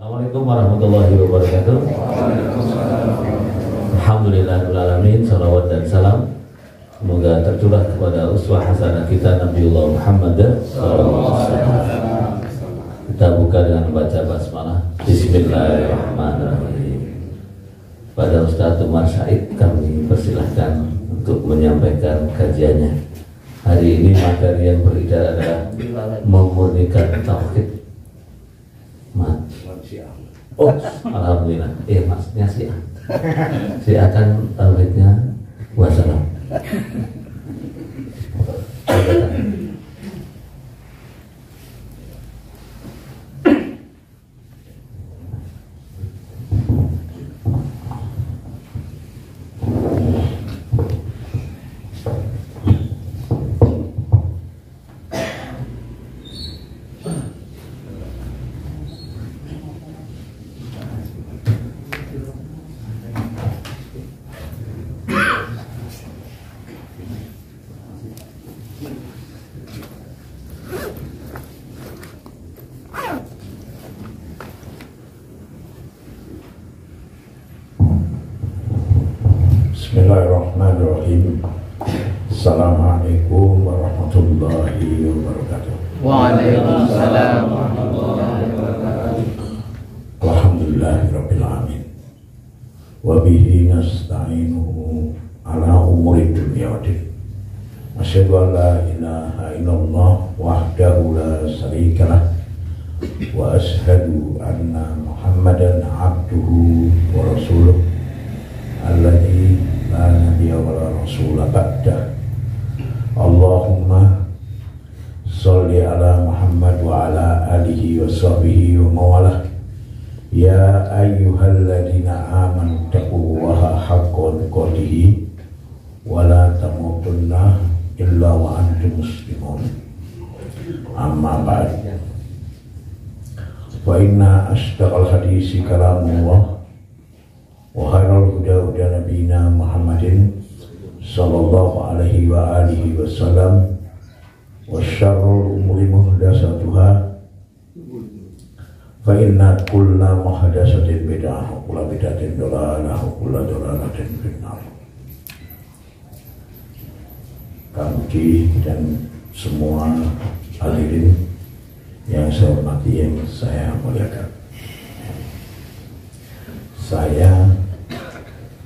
Assalamualaikum warahmatullahi wabarakatuh. Alhamdulillahirrahmanirrahim. Salawat dan salam semoga tercurah kepada uswah hasanah kita Nabiullah Muhammad SAW. Kita buka dengan membaca basmalah. Bismillahirrahmanirrahim. Pada Ustaz Umar Said kami persilahkan untuk menyampaikan kajiannya. Hari ini materi yang beredar adalah memurnikan tauhid. Oh, alhamdulillah. Maksudnya Syiah kan tauhidnya wassalam. Bismillahirrahmanirrahim. Assalamualaikum warahmatullahi wabarakatuh. Waalaikumsalam warahmatullahi wabarakatuh. Alhamdulillahirabbil alamin. Wa bihi nasta'inuhu ala umuri dunya waddin. Asyhadu an la ilaha illallah wahdahu la syarikalah wa asyhadu anna Muhammadan abduhu wa rasuluh alladzi la nabiyya wa la rasula ba'dah. Allahumma sholli ala Muhammad wa ala alihi wa sahbihi wa mawalah. Ya ayyuhalladzina amanu taqullaha haqqa tuqatih wa la tamutunna illa wa antum muslimun. Amma ba'd. Wa inna asdaqal hadisi kalamullah wa khairal huda huda nabiyina Muhammadin sallallahu alaihi wa alihi wasallam wa syarrul umuri muhdatsatuha fa inna kulla muhdatsatin bid'ah wa kulla bid'atin dhalalah wa kulla dhalalatin finnar. Kamuji dan semua hadirin yang saya hormati, yang saya muliakan, saya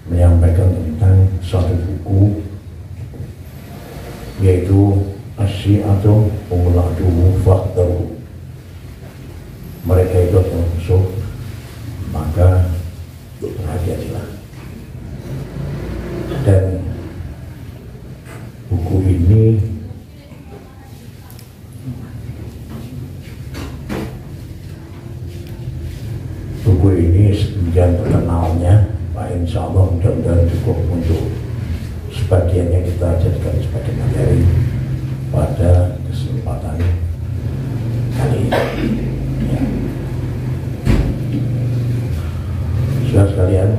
menyampaikan tentang suatu buku yaitu Asy-Syi'atu humul aduwwu fahdharu. Mereka itu adalah musuh, maka berhati-hatilah. Dan buku ini sebagian terkenalnya, Pak, insya Allah mudah-mudahan cukup untuk sebagiannya kita jadikan sebagai materi pada kesempatan kali ini. Ya. Saudara sekalian,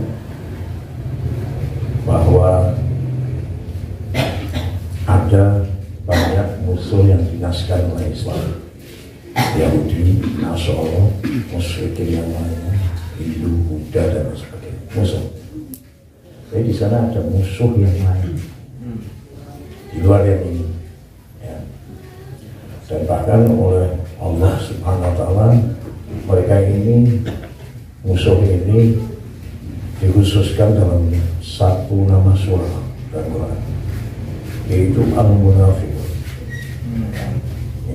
bahwa ada banyak musuh yang dinaskan oleh Islam, Yahudi, Nasrani, musyrikin yang lainnya, Hindu, Buddha dan sebagainya, musuh. Jadi di sana ada musuh yang lain di luar yang ini, ya. Dan bahkan oleh Allah Subhanahu Wa Taala mereka ini, musuh ini dikhususkan dalam satu nama surah dan Quran, yaitu Al-Munafiqun.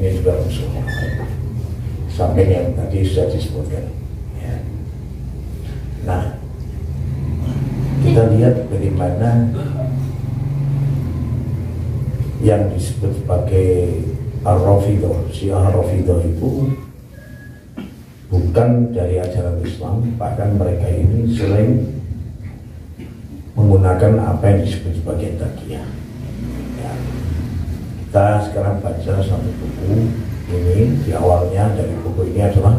Ini juga musuh yang lain, sampai yang tadi sudah disebutkan. Nah, kita lihat bagaimana yang disebut sebagai Ar-Rafidhah, Syiah Rafidhah itu bukan dari ajaran Islam, bahkan mereka ini sering menggunakan apa yang disebut sebagai taqiyah. Ya. Kita sekarang baca satu buku ini, di awalnya dari buku ini adalah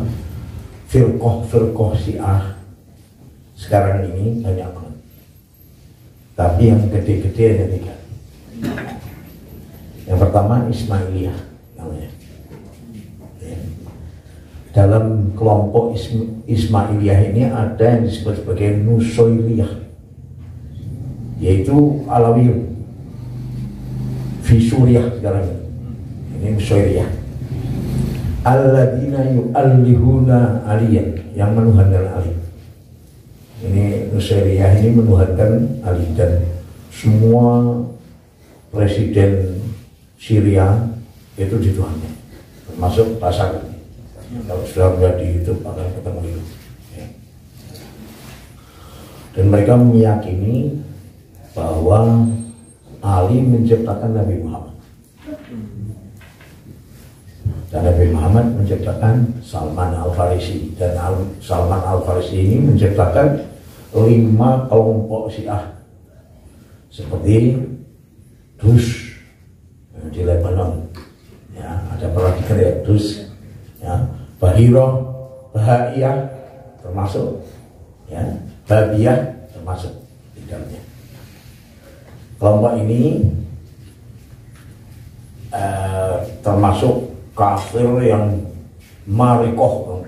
firqah Syiah. Sekarang ini banyak banget, tapi yang gede-gede ada 3. Yang pertama Ismailiyah namanya, ya. dalam kelompok Ismailiyah ini ada yang disebut sebagai Nusairiyah, yaitu Alawiyun fi Suriah sekarang ini Nusairiyah. Alladzina yu'allihuna aliyan, yang menuhankan Ali. Ini Nusairiyah ini menuhankan Ali, dan semua presiden Syria itu dituhankan, termasuk Bashar. Kalau sudah melihat di YouTube akan ketemu itu. Dan mereka meyakini bahwa Ali menciptakan Nabi Muhammad, dan Nabi Muhammad menciptakan Salman Al-Farisi, dan Salman Al-Farisi ini menciptakan 5 kelompok Syiah seperti Dus di Lebanon, ya, ada pernah dikenal Dus, ya, Bahiroh, Bahaiyah termasuk, ya, Babiyah termasuk di dalamnya. Kelompok ini termasuk kafir yang marikoh,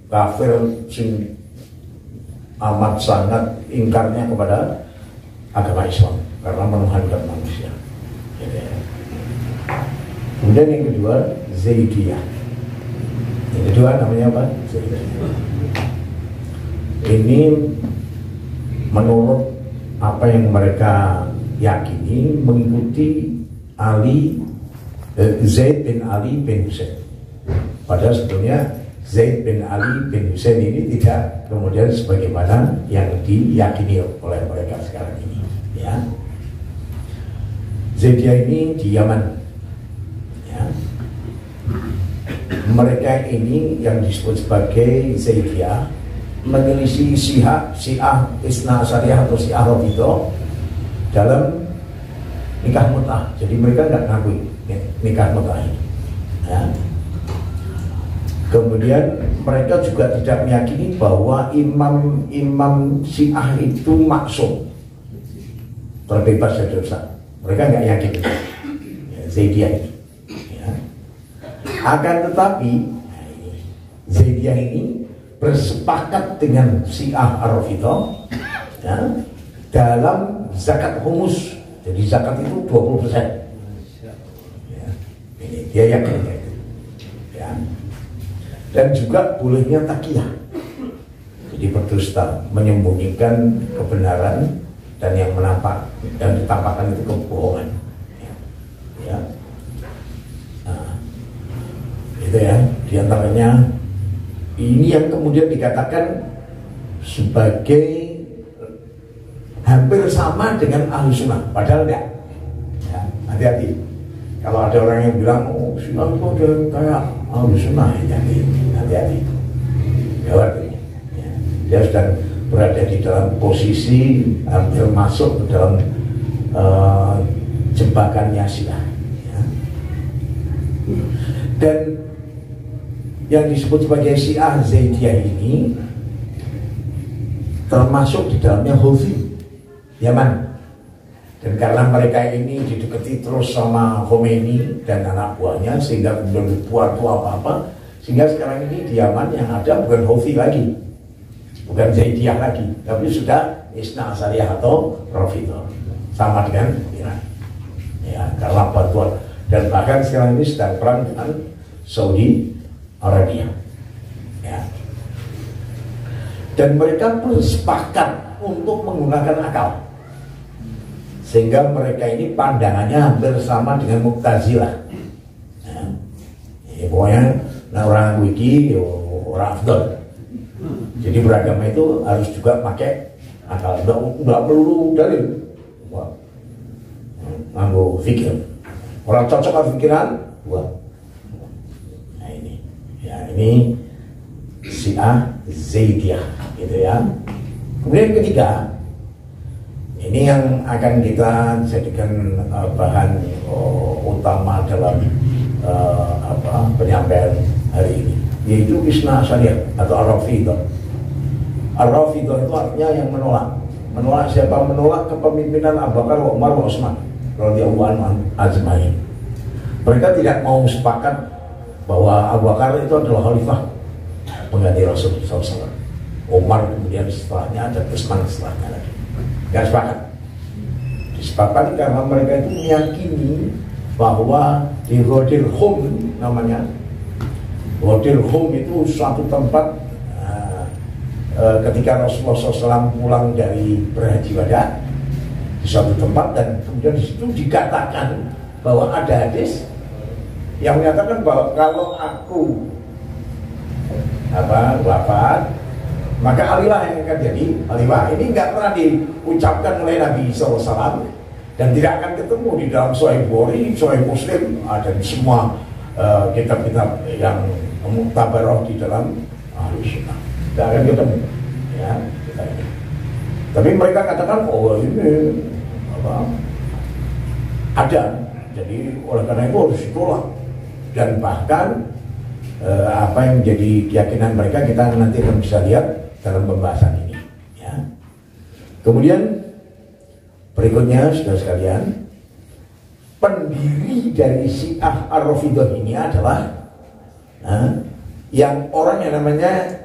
kafir sing amat sangat ingkarnya kepada agama Islam karena menuhankan manusia. Kemudian yang kedua Zaidiyah. Yang kedua namanya apa? Zaidiyah. Ini menurut apa yang mereka yakini mengikuti Zaid bin Ali bin Husain. Padahal sebetulnya Zaid bin Ali bin Husain ini tidak kemudian sebagaimana yang diyakini oleh mereka sekarang ini, ya. Zaidiyah ini di Yaman, ya. Mereka ini yang disebut sebagai Zaidiyah menyelisih Syiah Isna Asyariyah atau Syiah Rafidhah dalam nikah mut'ah. Jadi mereka nggak ngakui nikah mut'ah ini, ya. Kemudian mereka juga tidak meyakini bahwa imam Syiah itu maksum, terbebas dari dosa. Mereka nggak yakin, ya, Zaidiyah ini, ya. Akan tetapi Zaidiyah ini bersepakat dengan Syiah Ar-Rafidhah, ya, dalam zakat humus. Jadi zakat itu 20%, ya. Ini dia yakin, ya. Dan juga bolehnya taqiyah, jadi berdusta, menyembunyikan kebenaran, dan yang ditampakkan itu kebohongan, ya. Ya. Nah, itu ya, diantaranya ini yang kemudian dikatakan sebagai hampir sama dengan Ahlu Sunnah, padahal tidak, ya. Hati-hati kalau ada orang yang bilang, oh Syiah itu ada kayak Ahlu Sunnah, ya, hati-hati, jawab ini, ya. Dia sedang berada di dalam posisi hampir masuk ke dalam jebakannya Syiah, ya. Dan yang disebut sebagai Syiah Zaidiyah ini termasuk di dalamnya Houthi Yaman. Dan karena mereka ini didekati terus sama Khomeini dan anak buahnya, sehingga belum dibuat apa-apa, sehingga sekarang ini di Yaman yang ada bukan Houthi lagi, bukan Zaidiyah lagi, tapi sudah Isna Asyariyah atau Rafidhah, sama dengan Iran, ya, karena bantuan. Dan bahkan sekarang ini sedang perang dengan Saudi Arabia, ya. Dan mereka bersepakat untuk menggunakan akal, sehingga mereka ini pandangannya hampir sama dengan Mu'tazilah, ya. Ya, pokoknya nah, orang wiki orang afdal. Jadi beragama itu harus juga pakai akal, nggak perlu dalil, nganggo fikir. Orang cocok dengan pikiran, buat. Nah ini, ya ini Syiah Zaidiyah, gitu ya. Kemudian ketiga, ini yang akan kita jadikan bahan utama dalam penyampaian hari ini, yaitu Isna Asyariyah atau Ar-Rafidhah. Ar-Rafidhah itu artinya yang menolak. Menolak siapa? Menolak kepemimpinan Abu Bakar, Umar, Utsman radhiyallahu anhum ajmain. Mereka tidak mau sepakat bahwa Abu Bakar itu adalah khalifah pengganti Rasulullah SAW. Umar kemudian setelahnya, dan Utsman setelahnya lagi. Gak sepakat. Disepakati karena mereka itu meyakini bahwa di Ghadir Hum namanya, Ghadir Hum itu suatu tempat ketika Rasulullah SAW pulang dari berhaji wada di suatu tempat, dan kemudian di situ dikatakan bahwa ada hadis yang menyatakan bahwa kalau aku wafat, maka alilah yang akan jadi alilah. Ini nggak pernah diucapkan oleh Nabi SAW dan tidak akan ketemu di dalam Sahih Bukhari, Sahih Muslim, dan semua kitab-kitab yang muktabarah di dalam Ahlus Sunnah. Tidak akan ketemu, ya. Tapi mereka katakan, oh ini ada. Jadi oleh karena itu harus ditolak. Dan bahkan apa yang menjadi keyakinan mereka kita nanti akan bisa lihat dalam pembahasan ini, ya. Kemudian berikutnya, saudara sekalian, pendiri dari Syiah Ar-Rafidhah ini adalah yang orang yang namanya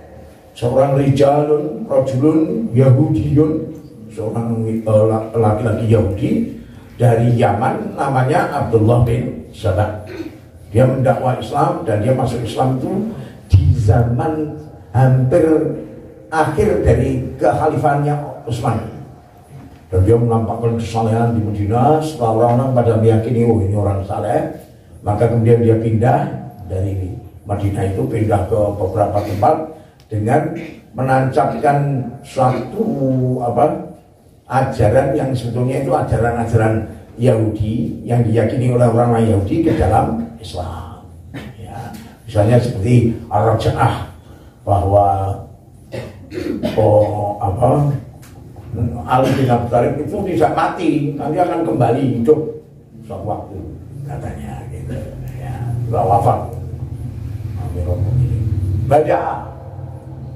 seorang rajulun Yahudiyun, seorang laki-laki Yahudi dari Yaman, namanya Abdullah bin Sabah. Dia mendakwa Islam dan dia masuk Islam itu di zaman hampir akhir dari kekhalifahannya Utsman. Dan dia menampakkan kesalehan di Madinah. Setelah orang-orang pada meyakini, oh ini orang saleh, maka kemudian dia pindah dari Madinah itu, pindah ke beberapa tempat dengan menancapkan suatu ajaran yang sebetulnya itu ajaran-ajaran Yahudi yang diyakini oleh orang Yahudi ke dalam Islam, ya. Misalnya seperti Ar-Raja'ah, bahwa Ali bin Abi Thalib itu tidak mati, nanti akan kembali hidup suatu waktu, katanya gitu, ya. Wafat. Bada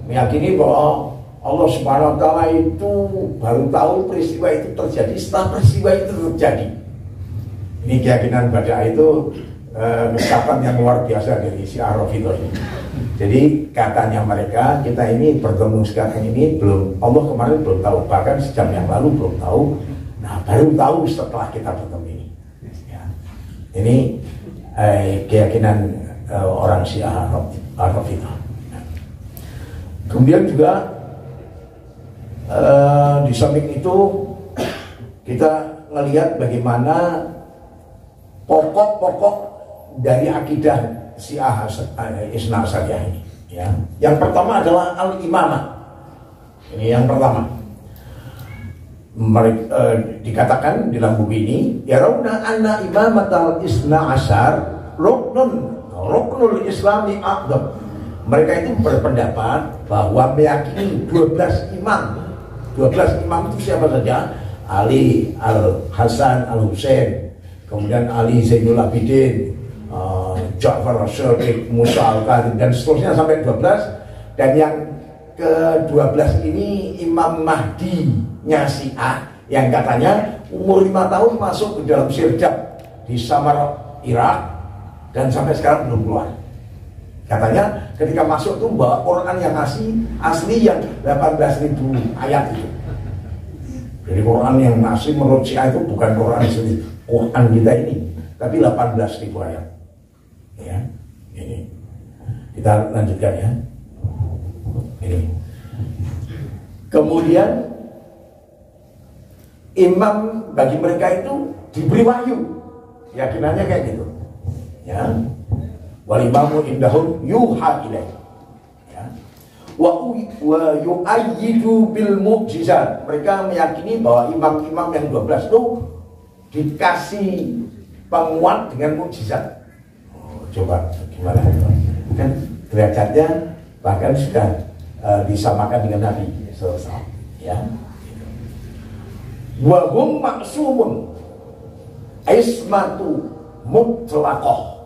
meyakini bahwa Allah Subhanahu wa Ta'ala itu baru tahu peristiwa itu terjadi setelah peristiwa itu terjadi. Ini keyakinan Bada itu ucapan yang luar biasa dari Syiah Rafidhah ini. Jadi katanya mereka, kita ini bertemu sekarang ini belum, Allah kemarin belum tahu, bahkan sejam yang lalu belum tahu. Nah baru tahu setelah kita bertemu ini, ya. Ini keyakinan orang Syiah Rafidhah. Kemudian juga di samping itu kita melihat bagaimana pokok-pokok dari akidah Syiah Isna Asyariyah ini, ya. Yang pertama adalah al-imamah. Ini yang pertama. Dikatakan di dalam buku ini, ya rauna anna imamatal Isna Asyar ruknul Islami aqdam. Mereka itu berpendapat bahwa meyakini 12 imam. 12 imam itu siapa saja? Ali, Al-Hasan, Al-Husain, kemudian Ali Zainul Abidin, Ja'far As-Shadiq, Musa Al-Kadhim, dan seterusnya sampai 12. Dan yang ke-12 ini Imam Mahdi-nya Syiah, yang katanya umur 5 tahun masuk ke dalam Sirdab di Samar, Irak, dan sampai sekarang belum keluar. Katanya ketika masuk itu bawa Quran yang asli yang 18.000 ayat itu. Jadi Quran yang asli menurut Syiah itu bukan Quran asli Quran kita ini, tapi 18.000 ayat. Ya, ini kita lanjutkan, ya. Ini. Kemudian imam bagi mereka itu diberi wahyu, keyakinannya kayak gitu, ya. Wal imamu indahum yuha ilaih, ya. Wa yu'ayyidu bil mu'jizat. Mereka meyakini bahwa imam-imam yang 12 itu dikasih penguat dengan mukjizat. Coba gimana itu? Kan derajatnya bahkan sudah disamakan dengan Nabi SAW, ya. Wa hum maksumun ismatu mutlaqah.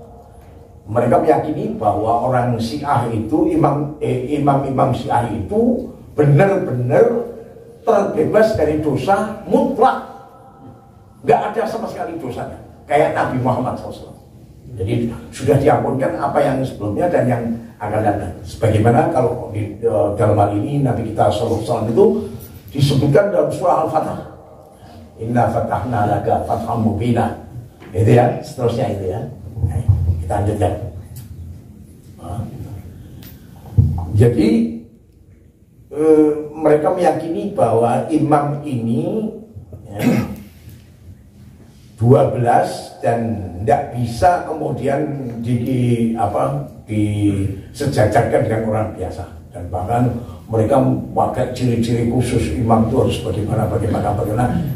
Mereka meyakini bahwa orang Syiah itu, imam-imam Syiah itu benar-benar terbebas dari dosa mutlak, nggak ada sama sekali dosanya, kayak Nabi Muhammad SAW. Jadi sudah diampunkan apa yang sebelumnya dan yang akan datang. Sebagaimana kalau di dalam hal ini Nabi kita sallallahu alaihi wasallam itu disebutkan dalam surah Al-Fatah. Inna fatahna laka fatham mubina. Itu ya, seterusnya itu ya. Nah, kita lanjutkan. Jadi mereka meyakini bahwa imam ini ya, 12 dan tidak bisa kemudian disejajarkan dengan orang biasa, dan bahkan mereka pakai ciri-ciri khusus imam itu harus bagaimana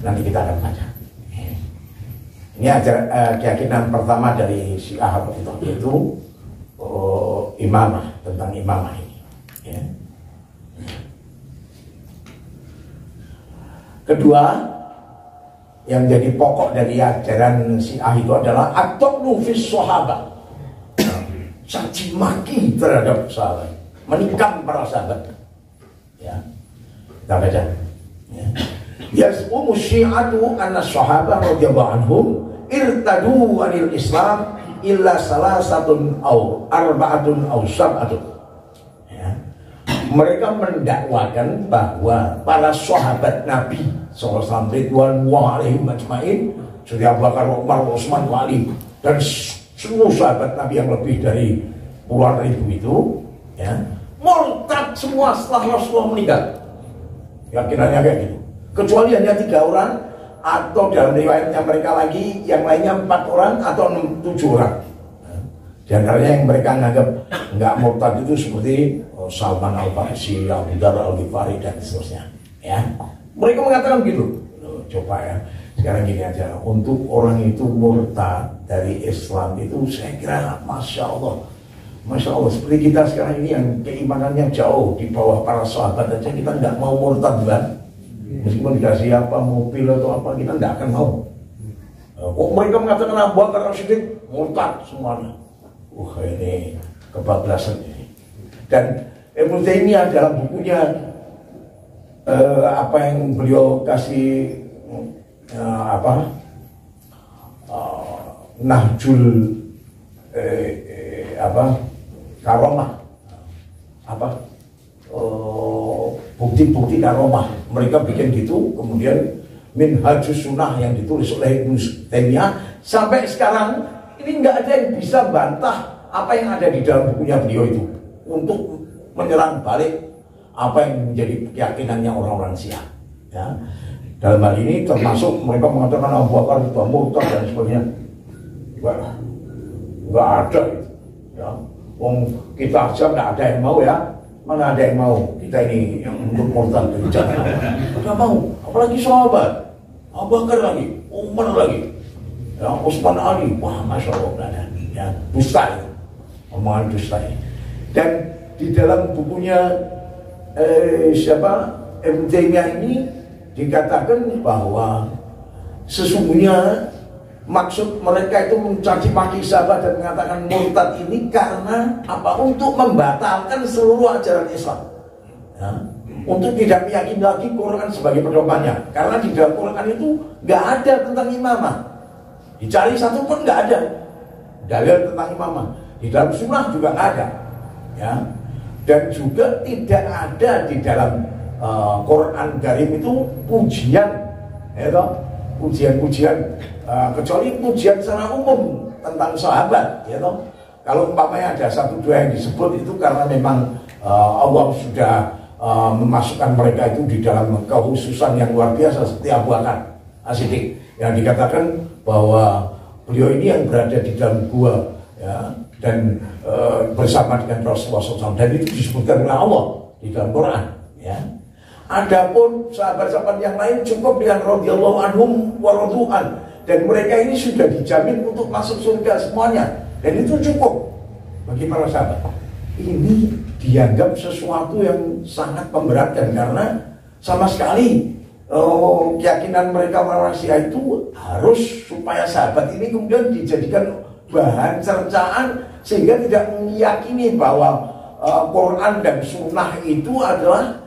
nanti kita akan baca. Ini keyakinan pertama dari Syiah yaitu imamah, tentang imamah ini ya. Kedua yang jadi pokok dari ajaran Syiah itu adalah at-ta'nu fis sahabat, caci maki terhadap sahabat, menikam para sahabat ya. Kita baca ya. Yas'umu syi'atu anna sahabat radhiyallahu anhum irtadu anil Islam illa salasatun aw arba'atun aw sab'atun ya. Mereka mendakwakan bahwa para sahabat Nabi SAW ridwanullah alaihim ajmain, seperti Abu Bakar, Umar, Utsman, Ali, dan seluruh sahabat Nabi yang lebih dari puluhan ribu itu ya, murtad semua setelah Rasulullah meninggal. Yakinannya kayak gitu. Kecuali hanya 3 orang, atau dalam riwayatnya mereka lagi yang lainnya 4 orang atau 7 orang. Di antaranya yang mereka anggap nggak murtad itu seperti Salman Al-Farisi, Abu Dzar Al-Ghifari dan seterusnya ya. Mereka mengatakan gitu. Coba ya, sekarang gini aja, untuk orang itu murtad dari Islam itu saya kira Masya Allah seperti kita sekarang ini yang keimanannya jauh di bawah para sahabat aja kita nggak mau murtad kan, meskipun dikasih apa mobil atau apa kita nggak akan mau. Kok mereka mengatakan Abu Bakar As-Siddiq murtad semuanya. Ini kebablasan ini. Dan Ibnu Taimiyah dalam bukunya apa yang beliau kasih Nahjul Karomah, bukti-bukti karomah, mereka bikin gitu. Kemudian Minhajus Sunnah yang ditulis oleh Ibnu Taimiyah, sampai sekarang ini nggak ada yang bisa bantah apa yang ada di dalam bukunya beliau itu untuk menyerang balik apa yang menjadi keyakinannya orang-orang Syiah ya. Dalam hal ini termasuk mereka mengatakan Abu Bakar itu murtad dan sebagainya. Enggak ada itu ya. Kita aja enggak ada yang mau ya. Mana ada yang mau kita ini yang untuk murtad itu jangan. Enggak mau, apalagi sahabat. Abu Bakar lagi, Umar lagi. Ya, Utsman, Ali. Wah, Masya Allah enggak ada. Ya, dusta itu. Omongan dusta ini. Dan di dalam bukunya Ibnu Taimiyah ini dikatakan bahwa sesungguhnya maksud mereka itu mencaci maki sahabat dan mengatakan murtad ini karena apa? Untuk membatalkan seluruh ajaran Islam ya. Untuk tidak meyakini lagi Quran sebagai pedomannya, karena di dalam Quran itu nggak ada tentang imamah, dicari satu pun nggak ada dalil tentang imamah. Di dalam sunnah juga nggak ada ya. Dan juga tidak ada di dalam Quran Karim itu pujian ya toh? Pujian-pujian kecuali pujian secara umum tentang sahabat ya toh? Kalau umpamanya ada 1-2 yang disebut itu karena memang Allah sudah memasukkan mereka itu di dalam kekhususan yang luar biasa, seperti Abu Bakar As-Siddiq yang dikatakan bahwa beliau ini yang berada di dalam gua ya, dan bersama dengan Rasulullah SAW, dan itu disebutkan oleh Allah di dalam Quran ya. Adapun sahabat-sahabat yang lain cukup dengan radhiyallahu anhum wa radu'an, dan mereka ini sudah dijamin untuk masuk surga semuanya, dan itu cukup bagi para sahabat. Ini dianggap sesuatu yang sangat memberatkan karena sama sekali keyakinan mereka orang Syiah itu harus supaya sahabat ini kemudian dijadikan bahan cercaan, sehingga tidak meyakini bahwa Quran dan Sunnah itu adalah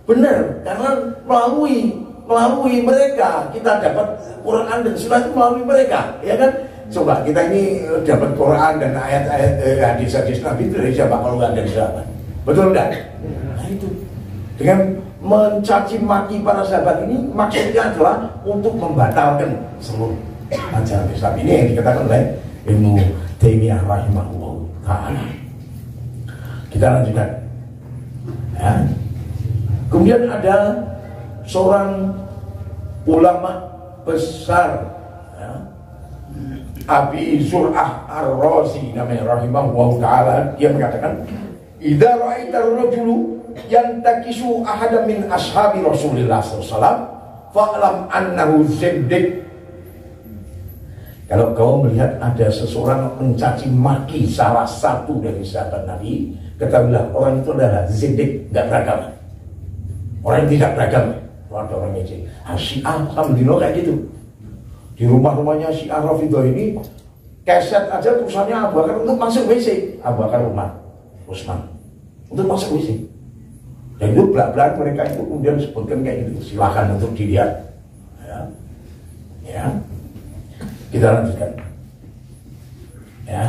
benar, karena melalui mereka kita dapat Quran dan Sunnah itu melalui mereka, ya kan? Coba kita ini dapat Quran dan ayat-ayat hadis-hadis Nabi itu dari siapa kalau nggak dari sahabat? Betul enggak? Nah itu dengan mencaci maki para sahabat ini maksudnya adalah untuk membatalkan seluruh ajaran Islam. Ini yang dikatakan oleh Ibnu Taimiyah rahimahullah ta'ala. Kita lanjutkan ya. Kemudian ada seorang ulama besar ya, Abi Zur'ah Ar-Razi namanya rahimahullah ta'ala. Dia mengatakan idza ra'aita ar-rajulu yantakisu ahadan min ashabi Rasulillah SAW fa'lam annahu zindiq. Kalau kau melihat ada seseorang mencaci maki salah satu dari sahabat Nabi, ketahuilah orang itu adalah zindiq, nggak beragama. Orang yang tidak beragama. Ada orang yang Syiah, alhamdulillah kayak gitu. Di rumah-rumahnya Syiah Rafidhah ini keset aja tulisannya Abu Bakar untuk masuk WC. Abu Bakar Umar Utsman untuk masuk WC. Dan itu belak-belak mereka itu kemudian sebutkan kayak gitu. Silakan untuk dilihat ya. Ya. Kita lanjutkan ya.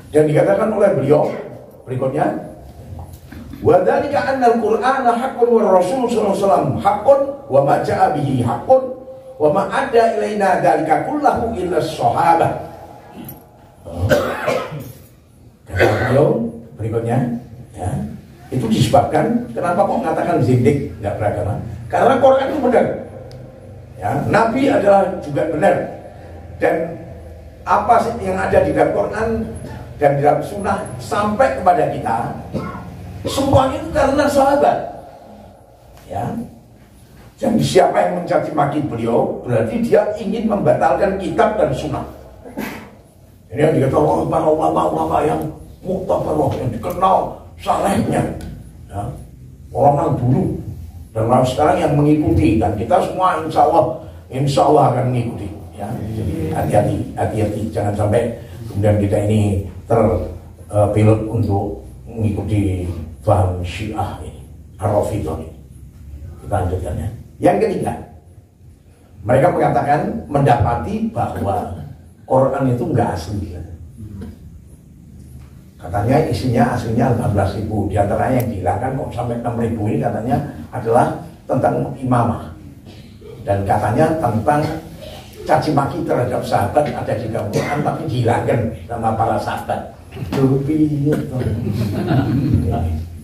Dan dikatakan oleh beliau berikutnya, wa dzalika anna al-Qur'ana haqqun wa Rasul sallallahu alaihi wasallam haqqun wa ma ja'a bihi haqqun wa ma adda ilaina dzalika kullahu illa as-sahabah. Kata beliau berikutnya ya. Itu disebabkan kenapa kok mengatakan zindik nggak beragama? Karena Quran itu benar. Ya, Nabi adalah juga benar. Dan apa sih yang ada di dalam Quran dan di dalam Sunnah sampai kepada kita, semuanya itu karena sahabat. Ya. Dan siapa yang mencaci maki beliau berarti dia ingin membatalkan kitab dan Sunnah. Ini yang dikatakan para ulama-ulama yang muktabar, yang dikenal salehnya ya, orang dulu dan orang sekarang yang mengikuti, dan kita semua insya Allah akan mengikuti ya. Jadi hati-hati jangan sampai kemudian kita ini terpilot untuk mengikuti paham Syiah ini, Ar-Rafidhah ini. Kita lanjutkan ya. Yang ketiga, mereka mengatakan mendapati bahwa Quran itu enggak asli ya. Katanya isinya aslinya 18.000, diantaranya yang dihilangkan kok sampai 6.000 ini katanya adalah tentang imamah, dan katanya tentang caci maki terhadap sahabat ada di dalam Quran tapi dihilangkan sama para sahabat.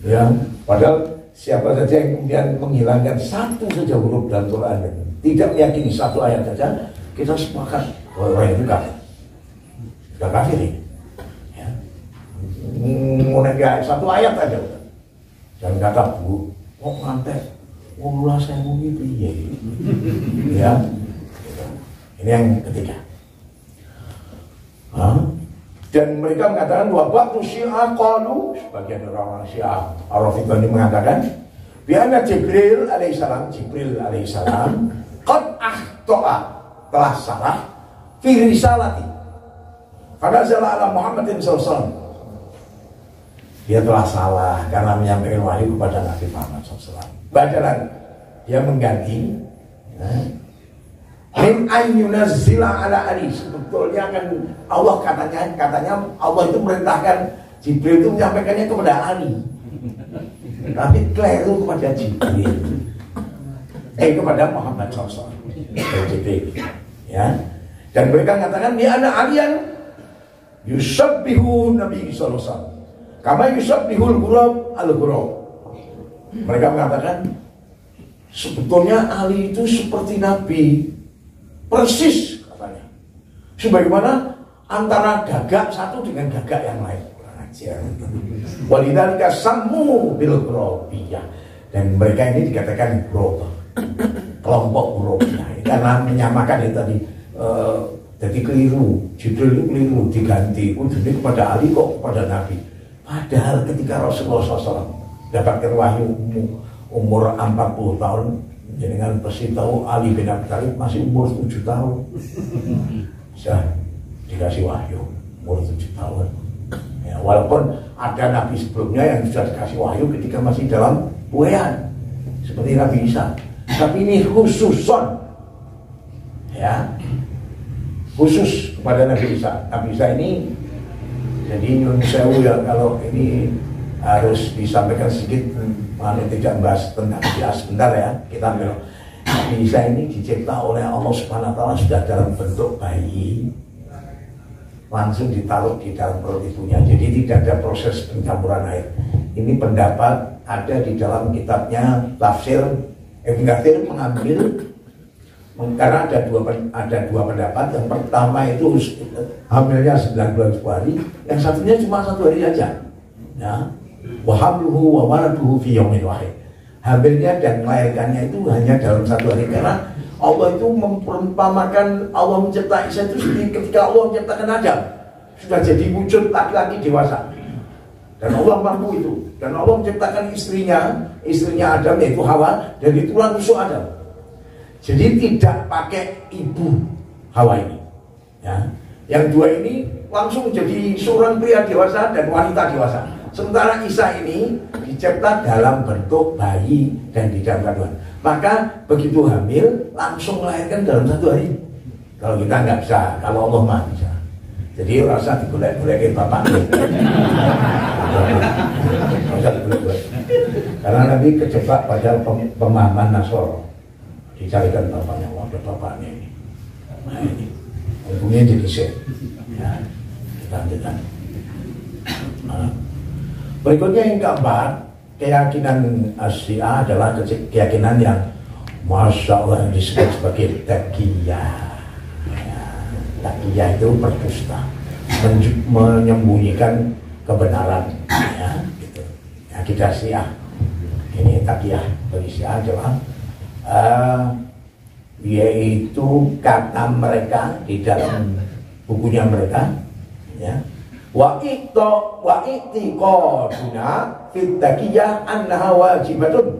Ya, padahal siapa saja yang kemudian menghilangkan satu saja huruf dalam Quran, tidak meyakini satu ayat saja, kita sepakat bahwa orang itu kafir. Sudah kafir ini. Mengenai satu ayat aja dan kata bu, kok ngantek ulah saya gitu ya. Ini yang ketiga. Dan mereka mengatakan bahwa waktu Syiah qalu, sebagian orang Syiah Ar-Rafidhah ini mengatakan bi'anna Jibril alaihissalam qad akhta'a, telah salah fi risalati fanazala ala Muhammadin sallallahu alaihi wasallam. Dia telah salah karena menyampaikan wahyu kepada Nabi Muhammad SAW. Badalan dia mengganti min ayyunazzila ala Ali. Sebetulnya kan Allah katanya Allah itu merintahkan Jibril itu menyampaikannya kepada Ali, tapi keliru kepada Jibril, kepada Muhammad SAW. Jibril ya. Dan mereka mengatakan dia anak alian yusabbihu Nabi SAW kama yusabbihul ghurab al-ghurab. Mereka mengatakan sebetulnya Ali itu seperti Nabi, persis katanya, sebagaimana antara gagak satu dengan gagak yang lain. Walidzalika sammu bil ghurabiyah, dan mereka ini dikatakan ghurab, kelompok ghurabiyah, karena menyamakan itu tadi. Jadi keliru, Jibril itu keliru, diganti jadi kepada Ali kok kepada Nabi. Padahal ketika Rasulullah SAW dapatkan wahyu umur 40 tahun, dengan pasti tahu Ali bin Abi Thalib masih umur 7 tahun. Bisa dikasih wahyu umur 7 tahun. Ya, walaupun ada Nabi sebelumnya yang sudah dikasih wahyu ketika masih dalam buayan, seperti Nabi Isa. Tapi ini khususon, ya, khusus kepada Nabi Isa. Nabi Isa ini jadi Nyun Sewu ya, kalau ini harus disampaikan sedikit, tidak membahas tentang dia sebentar ya. Kita ambil Nabi Isa ini dicipta oleh Allah Subhanahu wa Ta'ala sudah dalam bentuk bayi, langsung ditaruh di dalam perut ibunya, jadi tidak ada proses pencampuran air. Ini pendapat ada di dalam kitabnya tafsir Ibnu Katsir mengambil, karena ada dua pendapat. Yang pertama itu hamilnya 19 hari, yang satunya cuma 1 hari aja ya. Wa hamluhu wa waladuhu fi yaumin wahid. Hamilnya dan melahirkannya itu hanya dalam 1 hari, karena Allah itu memperumpamakan Allah mencipta Isa itu seperti ketika Allah menciptakan Adam, sudah jadi wujud laki-laki dewasa, dan Allah mampu itu. Dan Allah menciptakan istrinya Adam yaitu Hawa dari tulang rusuk Adam. Jadi tidak pakai ibu Hawa ini ya. Yang dua ini langsung jadi seorang pria dewasa dan wanita dewasa. Sementara Isa ini dicipta dalam bentuk bayi dan di dalam kandungan. Maka begitu hamil langsung melahirkan dalam 1 hari. Kalau kita nggak bisa, kalau Allah mah bisa. Jadi rasa digolek-golekin bapaknya. Rasa digolek-golek. Karena nanti kejebak pada pemahaman Nasoro. Dicarikan bapaknya, wah ada bapaknya ini. Nah ini, untungnya jadi set. Ya, kita lanjutkan. Nah, berikutnya yang keempat, keyakinan Syiah adalah keyakinan yang Masya Allah yang disebut sebagai taqiyah. Ya, taqiyah itu berdusta, menyembunyikan kebenaran. Ya, gitu. Akidah Syiah. Ini taqiyah bagi Syiah adalah yaitu kata mereka di dalam bukunya mereka, ya. Wa i'tiqaduna fit taqiyah annaha wajibatun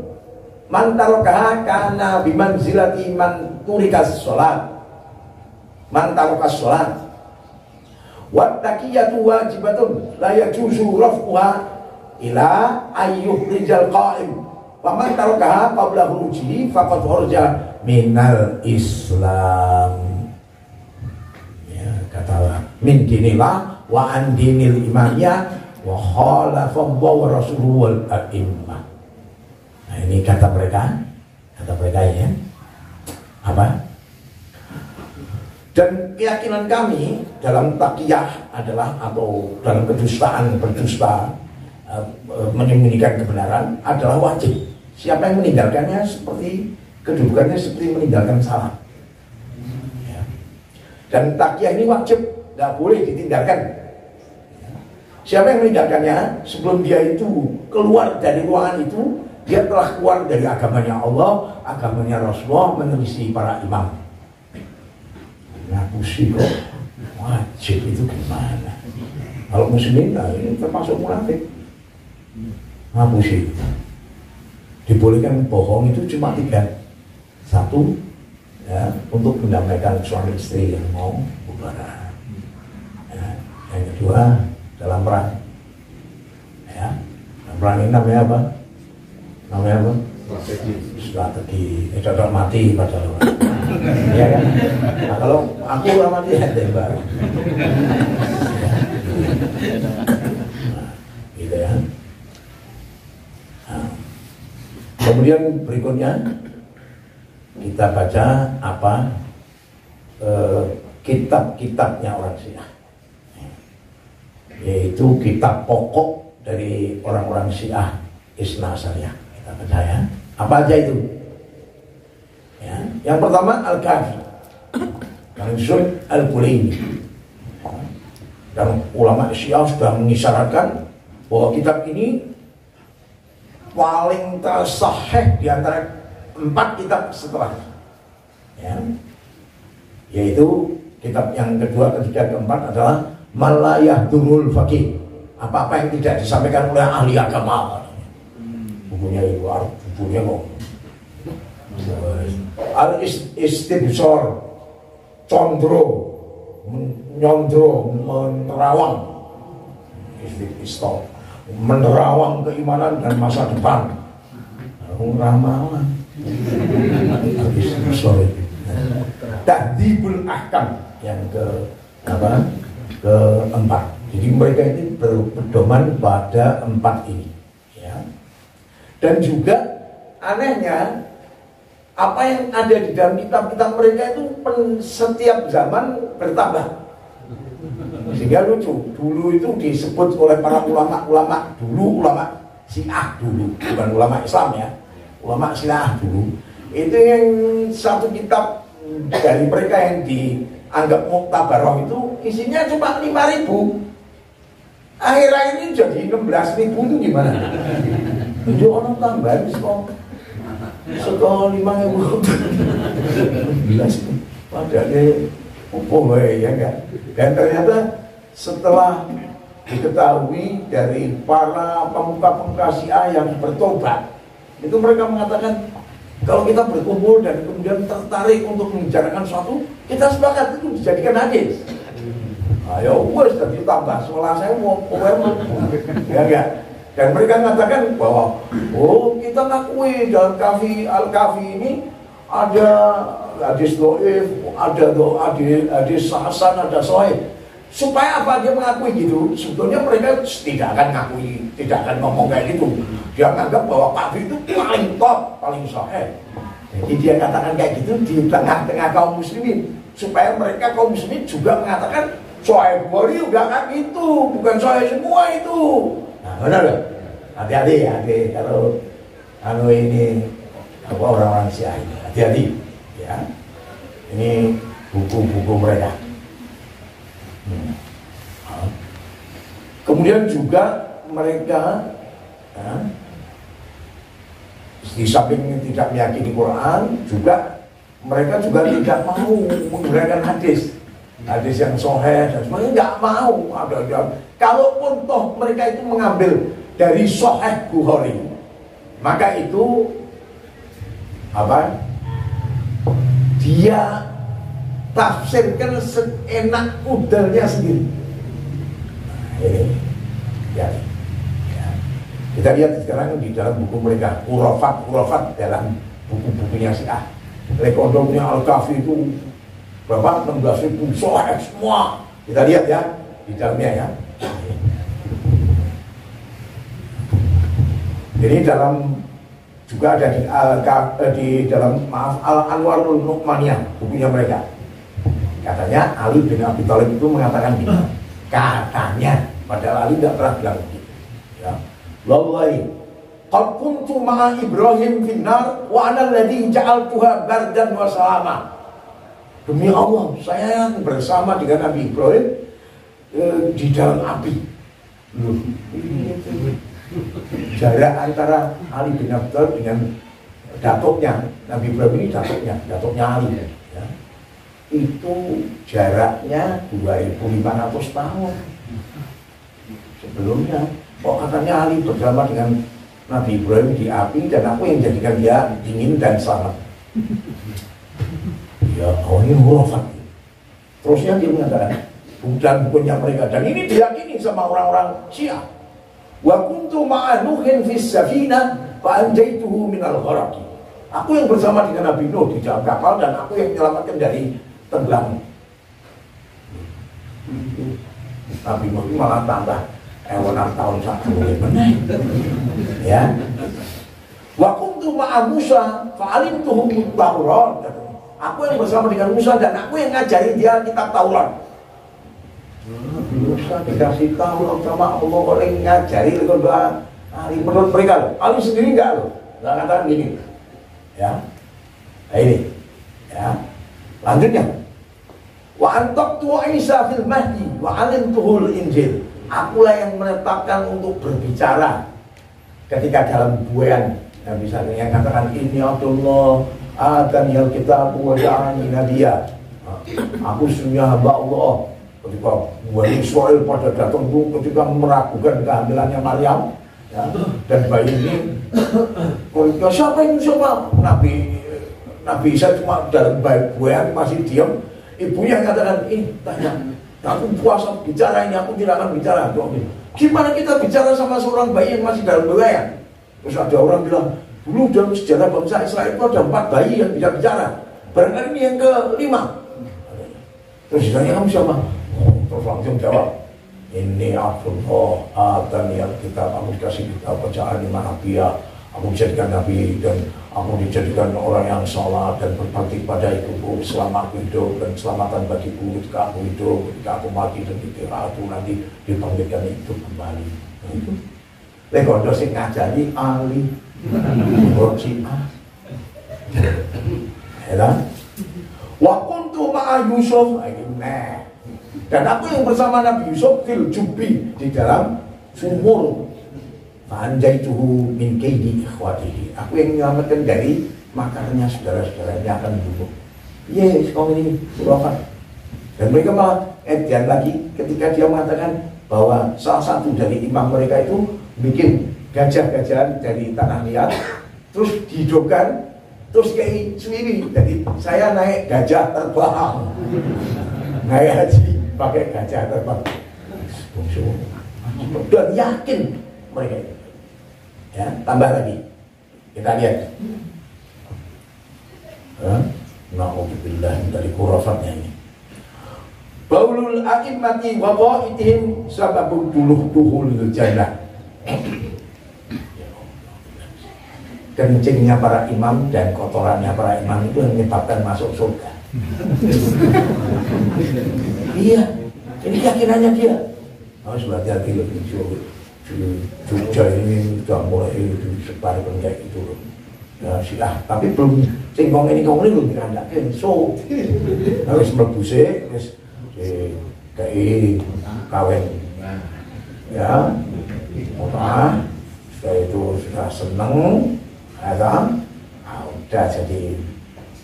man tarakaha kana bimanzilati man turikas shalat wa taqiyatu wajibatun la yajuzu raf'uha ila ayyuhrijal qa'im wa man tarakaha qabla khurujihi faqad kharaja minal Islam. Ya, katalah min dinillah wa an dinil imamiyah wa khalafa wa rasuluhu wal a'immah. Nah ini kata mereka ya. Apa? Dan keyakinan kami dalam taqiyah adalah, atau dalam kedustaan, berdusta, menyembunyikan kebenaran adalah wajib. Siapa yang meninggalkannya seperti kedudukannya seperti meninggalkan salat. Ya. Dan taqiyah ini wajib, tidak boleh ditinggalkan. Siapa yang meninggalkannya sebelum dia itu keluar dari ruangan itu, dia telah keluar dari agamanya Allah, agamanya Rasulullah, menyelisih para imam. Ngapusi kok wajib itu gimana? Kalau muslimin, nah ini termasuk munafik. Ngapusi. Dibolehkan bohong itu cuma 3. 1, ya, untuk mendamaikan suami istri yang mau hubungan. Ya, yang kedua, dalam perang. Ya, dalam perang ini namanya apa? Namanya apa? Strategi. Cocok mati padahal. Iya kan? Nah, kalau aku udah mati ya tembak. Nah, gitu ya. Nah, kemudian berikutnya kita baca apa kitab-kitabnya orang Syiah, yaitu kitab pokok dari orang-orang Syiah Isna Asyariyah. Kita baca ya. Apa aja itu? Ya. Yang pertama Al-Kafi, yang disebut Al-Kulaini. Dan ulama Syiah sudah mengisyaratkan bahwa kitab ini paling tersahih di antara 4 kitab setelah, ya, yaitu kitab yang kedua, ketiga, keempat adalah Malayah Durul Faqih, apa-apa yang tidak disampaikan oleh ahli agama. Bukunya luar, bukunya kok Al-Istibsar, Condro, Nyondro, menerawang, Istibsar, menerawang keimanan dan masa depan. Ramalan. Tahdhibul Ahkam, yang keempat. Jadi mereka ini berpedoman pada 4 ini, ya. Dan juga anehnya apa yang ada di dalam kitab-kitab mereka itu setiap zaman bertambah. Sehingga lucu, dulu itu disebut oleh para ulama-ulama dulu, ulama Syiah dulu, bukan ulama Islam ya, ulama Syiah dulu. Itu yang satu kitab dari mereka yang dianggap muktabaroh itu isinya cuma 5.000. Akhir-akhir ini jadi 16.000 itu gimana? Itu orang tambahan sekolah 5.000 16 padahal ya kan? Dan ternyata setelah diketahui dari para pemuka-pemuka Syiah yang bertobat, itu mereka mengatakan kalau kita berkumpul dan kemudian tertarik untuk membicarakan sesuatu, kita sepakat itu dijadikan hadis. Ayo wes jadi tambah sekolah saya mau ya enggak. Dan mereka mengatakan bahwa kita ngakui dalam Al-Kafi ini ada hadis doif, ada hadis hasan, ada sahih. Supaya apa dia mengakui gitu? Sebetulnya mereka tidak akan ngakui, tidak akan ngomong kayak gitu. Dia menganggap bahwa Kafi itu paling top, paling sahih. Jadi dia katakan kayak gitu di tengah-tengah kaum muslimin, supaya mereka kaum muslimin juga mengatakan Sahih Bukhari juga kan itu, bukan sahih semua itu. Nah, benar loh. Hati-hati ya, kalau ini apa orang-orang Syiah ini, hati-hati ya. Ini buku-buku mereka. Kemudian juga mereka di samping tidak meyakini Quran, juga mereka juga tidak mau menggunakan hadis yang sahih dan semuanya nggak mau. Kalaupun toh mereka itu mengambil dari Sahih Bukhari, maka itu apa? Dia tafsirkan seenak udalnya sendiri. Nah, ini ya. Kita lihat sekarang di dalam buku mereka, Khurafat dalam buku-bukunya Syiah. Rekondomnya Al-Kafi itu berapa? 16.000 sahih semua. Kita lihat ya di dalamnya ya. Jadi dalam juga ada di dalam Al-Anwarul Nu'maniyah, bukunya mereka. Katanya Ali bin Abi Thalib itu mengatakan gini. Katanya, padahal Ali tidak pernah bilang begitu. Ya. Wallahi, qad kuntu ma'a Ibrahim finnar wa ana alladhi ja'altuha bardan wa salama. Demi Allah, saya bersama dengan Nabi Ibrahim di dalam api. Jarak antara Ali bin Abi Thalib dengan datuknya Nabi Ibrahim ini, datuknya Ali ya. Itu jaraknya 2.500 tahun sebelumnya. Kok katanya Ali bersama dengan Nabi Ibrahim di api, dan aku yang jadikan dia dingin dan selamat. Ya, ini khurafat. Terusnya dia mengatakan bukan bukunya mereka, dan ini diyakini sama orang-orang Syiah. Wa kuntu ma'a Nuhin fis safinah fa anjaytuhu minal gharq. Aku yang bersama dengan Nabi Nuh di dalam kapal, dan aku yang menyelamatkan dari tenggelam. Nabi Nuh malah tambah 6 tahun satu benar. Ya. Wa kuntu ma'a Musa fa alimtuhu min Taurat. Aku yang bersama dengan Musa, dan aku yang ngajari dia kitab Taurat. Musa dikasih tahu sama Allah, oleh ngajari Ali menurut mereka. Ali sendiri enggak loh, enggak katakan gini ya. Nah ini ya, lanjutnya wa antaqtu Isa fil mahdi wa alimtuhul injil. Akulah yang menetapkan untuk berbicara ketika dalam buayan. Nabi sallallahu yang katakan ini Abdullah ataniyal kitab wa ja'alani nabiyya. Aku sesungguhnya hamba Allah. Ketika Bani Israel pada datang itu ketika meragukan kehamilannya Maryam ya, dan bayi ini siapa ini, siapa? Nabi Isa cuma dalam buayan masih diam. Ibunya katakan, tanya, aku puasa bicara ini, aku tidak akan bicara. Gimana kita bicara sama seorang bayi yang masih dalam buayan? Terus ada orang bilang, dulu dalam sejarah bangsa Israel itu ada 4 bayi yang bisa bicara. Barangkali ini yang ke-5. Terus ditanya, kamu siapa? Terus langsung jawab, ini Abdullah, Atani Alkitab, aku dikasih kitab bacaan Imam Nabiya, aku dijadikan Nabi dan aku dijadikan orang yang sholat dan berbakti pada ibuku selama aku hidup, dan keselamatan bagiku ketika aku hidup, ketika aku mati, dan ketika aku nanti dibangkitkan hidup kembali. Nah, itu lekondo sing ngajari Ali Syiah. Ya, wa kuntu ma'a Yusuf. Nah, dan aku yang bersama Nabi Yusuf fil jubi, di dalam sumur. Fa'anjaituhu min kaidi ikhwatihi. Aku yang menyelamatkan dari makarnya saudara-saudaranya akan dibunuh. Yes, kaum ini berwafat. Dan mereka malah edian lagi ketika dia mengatakan bahwa salah satu dari imam mereka itu bikin gajah-gajahan dari tanah liat, terus dihidupkan, terus kayak sendiri. Jadi saya naik gajah terbang, naik haji pakai gajah terbang. Dan yakin mereka itu. Ya, tambah lagi. Kita lihat. Na'udzubillah dari khurafatnya ini. Baulul a'immati wa qa'idihim sababun duhul jannah. Kencingnya para imam dan kotorannya para imam itu yang menyebabkan masuk surga. Iya, ini keyakinannya dia. Harus berhati-hati loh. Jogja ini sudah mulai disebarkan kayak gitu loh. Ya Syiah, tapi belum singkong ini belum dikandakin. So harus merebusnya, terus kayak kawin, ya, apa? Setelah itu sudah seneng, ada, udah jadi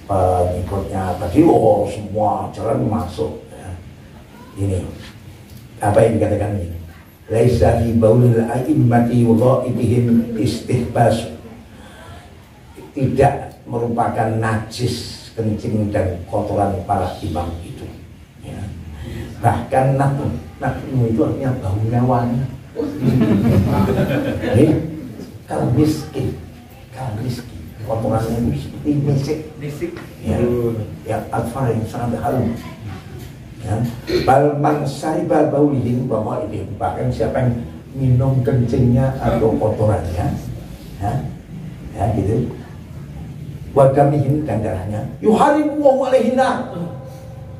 pengikutnya tadi. Oh, semua jalan masuk. Ya. Ini apa yang dikatakan ini? Laisa fi baulil a'immati wa ghaibihim istihbas. Tidak merupakan najis kencing dan kotoran para imam itu. Ya. Bahkan natun itu artinya baunya wangi. Kalau miskin, kotorannya itu seperti misik. Ya, alfar yang sangat halus. Ya. Balman saribal baulihim bahwa ini bahkan siapa yang minum kencingnya atau kotorannya, ya gitu, wadamihim dan darahnya, yuharimu wa alaihinna,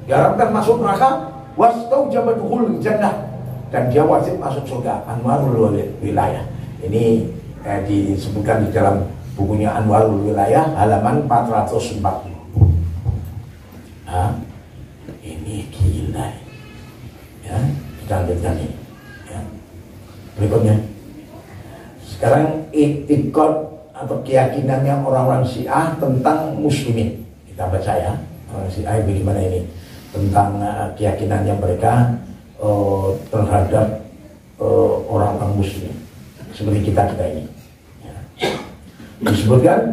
diharapkan masuk neraka, wastaujabaduhul jannah, dan dia wajib masuk surga. Anwarul Wilayah ini disebutkan di dalam bukunya Anwarul Wilayah halaman 440. Ini gila ya, kita lanjutkan ini ya. Berikutnya sekarang i'tiqad atau keyakinannya orang-orang Syiah tentang muslimin. Kita baca ya, orang Syiah bagaimana ini tentang keyakinannya mereka terhadap orang-orang muslim seperti kita ini ya. Disebutkan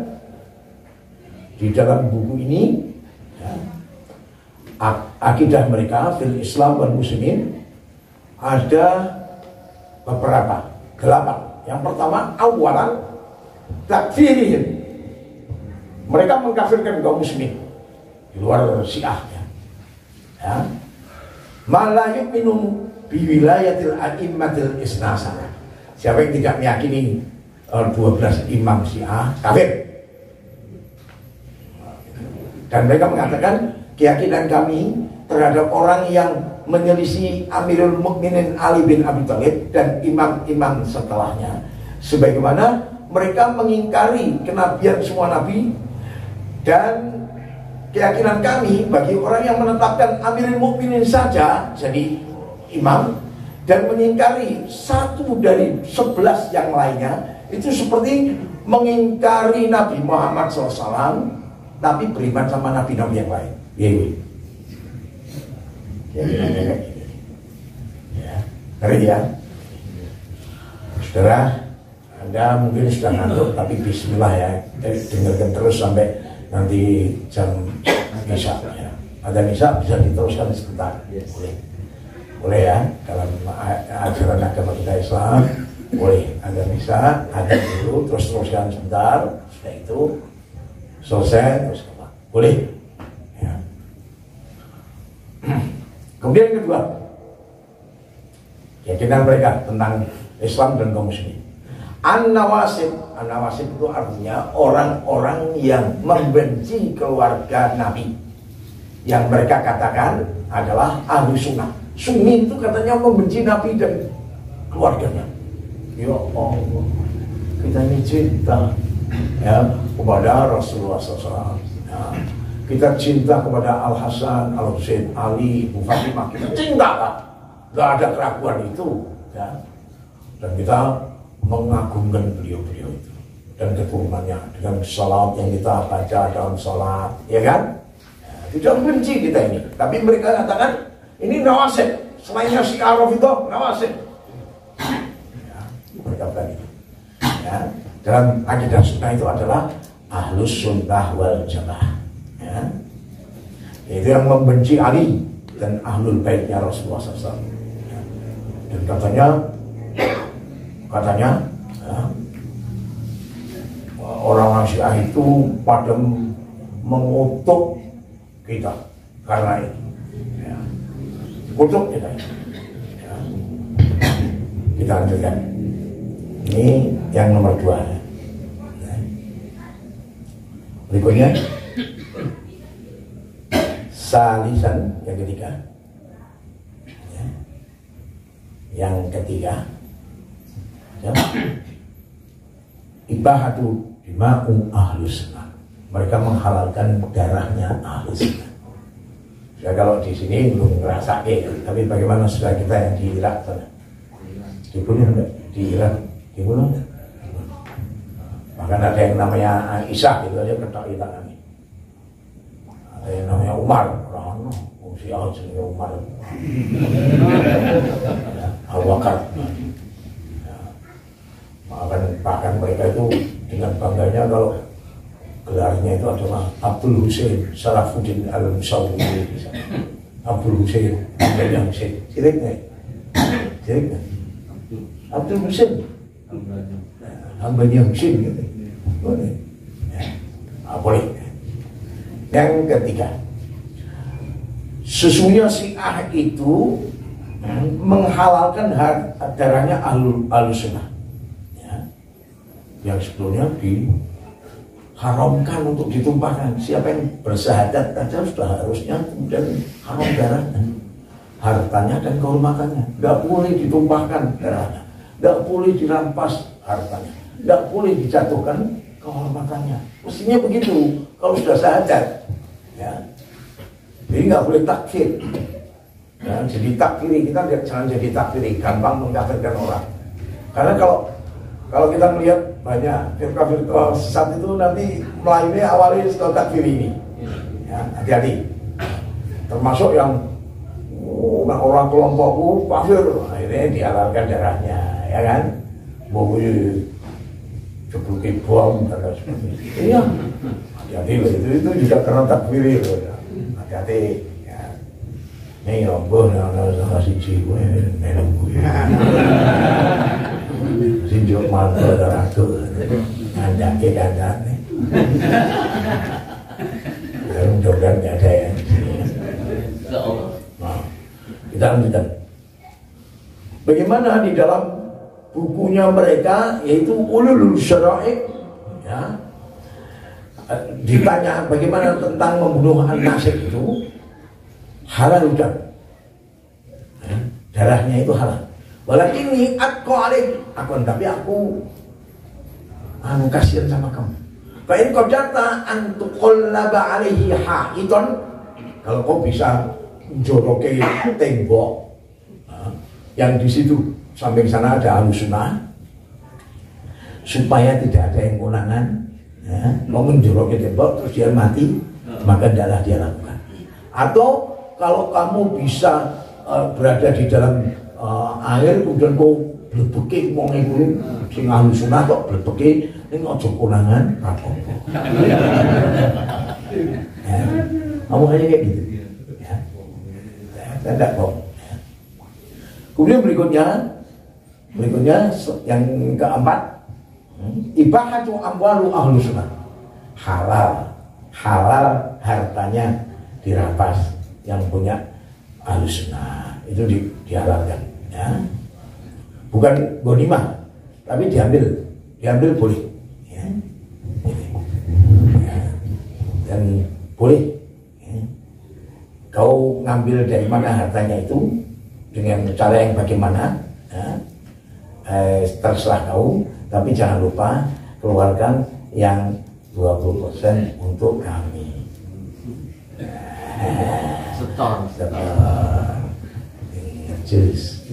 di dalam buku ini ya, akidah mereka fil Islam dan muslimin ada beberapa, 8. Yang pertama, awalan takfirihim, mereka mengkafirkan kaum muslimin di luar Syiah ya. Ma la yu'minu bi wilayatil a'immatil isnasana. Siapa yang tidak meyakini 12 imam Syiah kafir. Dan mereka mengatakan keyakinan kami terhadap orang yang menyelisih Amirul Mukminin Ali bin Abi Thalib dan imam-imam setelahnya, sebagaimana mereka mengingkari kenabian semua nabi, dan keyakinan kami bagi orang yang menetapkan Amirul Mukminin saja jadi imam dan mengingkari satu dari 11 yang lainnya, itu seperti mengingkari Nabi Muhammad SAW tapi beriman sama nabi-nabi yang lain. Ya, ngeri ya. Saudara, Anda mungkin sudah ngantuk, tapi bismillah ya, dengarkan terus sampai nanti jam Isya ya. Ada Isya bisa diteruskan sebentar. Boleh ya, dalam ajaran agama kita Islam boleh ada Isya, ada dulu, teruskan sebentar, setelah itu selesai terus apa? Boleh. Kemudian yang kedua, keyakinan mereka tentang Islam dan kaum muslimin. An-nawasib itu artinya orang-orang yang membenci keluarga Nabi, yang mereka katakan adalah ahlu sunnah. Sunni itu katanya membenci Nabi dan keluarganya. Ya Allah, kita ini cinta ya kepada Rasulullah SAW. Ya, kita cinta kepada Al Hasan, Al Husain, Ali, Ibu Fatimah. Kita cinta kan? Gak ada keraguan itu. Ya. Dan kita mengagungkan beliau-beliau itu dan keturunannya dengan salat yang kita baca dalam salat, ya kan? Ya, tidak benci kita ini, tapi mereka katakan ini nawasib, selainnya si Araf itu nawasib. Ya, mereka berani. Ya, dalam akidah sunnah itu adalah ahlus sunnah wal jamaah. Ya, itu yang membenci Ali dan ahlul baitnya Rasulullah SAW. Ya, dan katanya ya, orang Syiah itu pada mengutuk kita karena ini, ya, kutuk kita ini. Ya. Kita lanjutkan. Ini yang nomor 2. Ya. Berikutnya salisan, yang ketiga. Ya. Yang ketiga, ibahatu dima'u ahlus sunnah. Mereka menghalalkan darahnya ahlus sunnah. Ya, kalau di sini belum ngerasain, tapi bagaimana saudara kita yang di Irak sana? Dibunuh enggak? Di Irak dibunuh enggak? Bahkan ada yang namanya Aisyah itu aja ketok di tangan. Ada yang namanya Umar, orang usia jenis Umar. Ya, Abu Bakar. Bahkan mereka itu dengan bangganya kalau gelarnya itu adalah Abdul Husain Salafuddin Al-Musawi. Abdul Husain, Abdul Husain, siriknya Abdul Husain, hambanya Husain gitu. Boleh. Ya, boleh. Yang ketiga, sesungguhnya Syiah itu menghalalkan darahnya ahlus sunnah. Yang sebelumnya diharamkan untuk ditumpahkan. Siapa yang bersahadat saja sudah harusnya kemudian haram darahnya, hartanya dan kehormatannya. Tidak boleh ditumpahkan darahnya, tidak boleh dirampas hartanya, tidak boleh dijatuhkan kehormatannya. Mestinya begitu kalau sudah sahadat. Ya. Jadi nggak boleh takfir. Ya, jadi takfiri, kita jangan jadi takfiri, gampang mengkafirkan orang. Karena kalau kita melihat banyak firqah-firqah sesat itu nanti melayani awalnya setelah takfir ini. Ya, hati-hati. Termasuk yang orang kelompokku kafir, akhirnya dihalalkan darahnya, ya kan? Bahwa jebluki bom dan sebagainya. Iya, hati-hati loh, itu juga karena takfir loh. Ya. Hati-hati. Ya. Ini roboh, nggak siji gue, neneng gue. Sinjuk mantul teratur ngandake dandane. Mudah-mudahan gak ada ya. Nah, kita lanjutkan. Bagaimana di dalam bukunya mereka, yaitu Ulul Syara'iq, ya, ditanya bagaimana tentang membunuh An-Nasir itu halal udah, ya, darahnya itu halal. Walakin ini aku tapi aku kasihan sama kamu. Fa'in qadarta an tuqallaba alaihi haiton, kalau kau bisa joroke tembok, yang di situ samping sana ada ahlus sunnah, supaya tidak ada yang konangan, ya, mau menjoroke tembok terus dia mati, maka adalah dia lakukan. Atau kalau kamu bisa berada di dalam air kemudian kau blebeke wong iku sing ahlus sunnah kok blebeke ning aja konangan apa-apa. Ya. Kamu hanya kayak gitu. Ya. Tidak kok. Kemudian berikutnya yang keempat, ibahatu amwalu ahlus sunnah. Halal hartanya dirampas yang punya Ahlus Sunnah itu dihalalkan, ya. Bukan ghanimah, tapi diambil boleh, ya. Ya. Dan boleh, ya. Kau ngambil dari mana hartanya itu dengan cara yang bagaimana, ya. Terserah kau, tapi jangan lupa keluarkan yang 20% untuk kami. Setor. Jelas.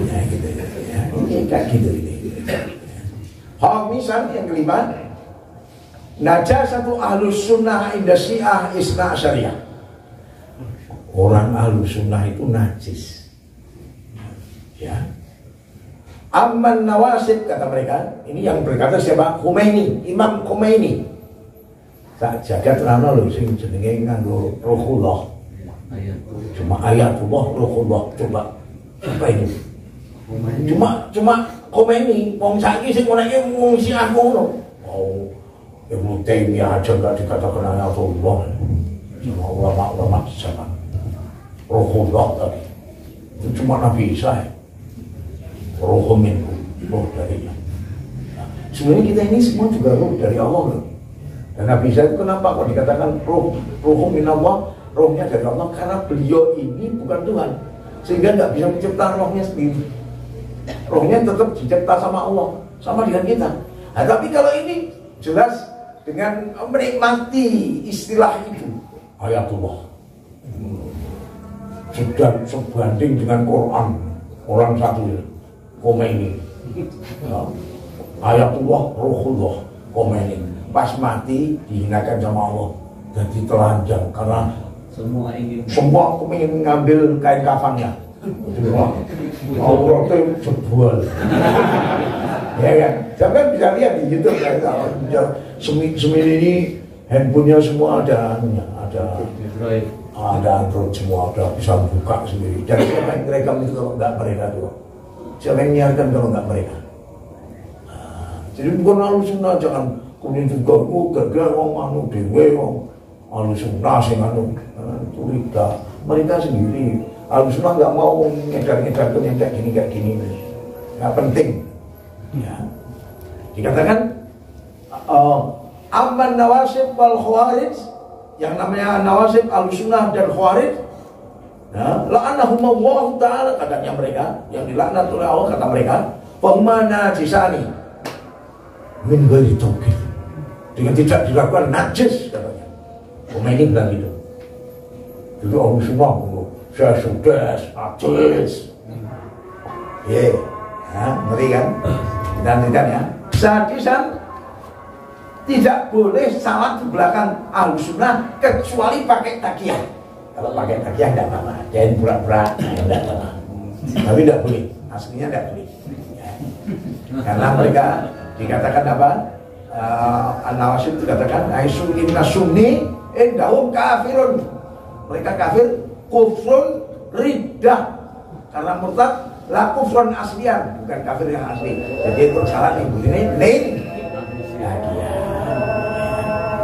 Ya gitu ya. Ini kayak gitu ini. Misal yang kelima, najasatu ahlus sunnah inda syiah isna syariah. Orang ahlus sunnah itu najis. Ya. Amman nawasib, kata mereka, ini yang berkata siapa? Khomeini, Imam Khomeini. Tak jagat rana lho sing jenenge nganggo Ruhullah. Cuma ayatullah, Ruhullah, coba apa ini? Cuma Khomeini, wong saiki sing ngene wong Syiah ngono. Oh, Ibnu Taimiyah aja enggak dikatakan ayatullah. Cuma ulama-ulama zaman Ruhullah tadi. Itu cuma Nabi Isa. Roh minhu, roh darinya. Nah, sebenarnya kita ini semua juga roh dari Allah loh. Dan Nabi Isa itu kenapa kok dikatakan roh min Allah, rohnya dari Allah? Karena beliau ini bukan Tuhan, sehingga nggak bisa mencipta rohnya sendiri. Rohnya tetap dicipta sama Allah, sama dengan kita. Nah, tapi kalau ini jelas dengan menikmati istilah itu, ayatullah, sudah sebanding dengan Quran, orang satu ya. Khomeini, ya. Ayatullah, Ruhullah, Khomeini. Pas mati dihinakan sama Allah dan ditelanjang karena semua ingin ngambil kain kafannya. Auratnya jebol. Ya kan? Jangan bisa lihat di YouTube kan. Semil ini handphonenya semua ada Android semua, ada bisa buka sendiri. Dan siapa yang rekam itu kalau nggak mereka tuh? Siapa yang nyiarkan kalau nggak mereka? Nah, jadi bukan Ahlus Sunnah, jangan kemudian juga gara-gara orang anu dewe orang Ahlus Sunnah sing anu itu tidak. Mereka sendiri Ahlus Sunnah nggak mau ngedar-ngedarkan yang kayak gini, nggak penting. Ya. Dikatakan amman nawasib wal khawarij, yang namanya nawasib Ahlus Sunnah dan khawarij. Nah, la'anahumullah ta'ala, katanya mereka, yang dilaknat oleh Allah, kata mereka, fahuma najisani min ghairi tauqif, dengan tidak dilakukan najis, katanya. Khomeini bilang gitu. Jadi Allah semua saya sudah najis. Ya, ngeri kan? Dan ya, sadisan tidak boleh salat di belakang Ahlus Sunnah kecuali pakai takiyah. Kalau pakai takiyah tidak apa-apa, jangan pura-pura, tidak apa-apa. Tapi tidak boleh, aslinya tidak boleh. Ya. Karena mereka dikatakan apa? An-Nawasib dikatakan aisun inna sunni indahum kafirun. Mereka kafir, kufrun riddah. Karena murtad la kufrun aslian, bukan kafir yang asli. Jadi itu salah nih, ini lain. Ya,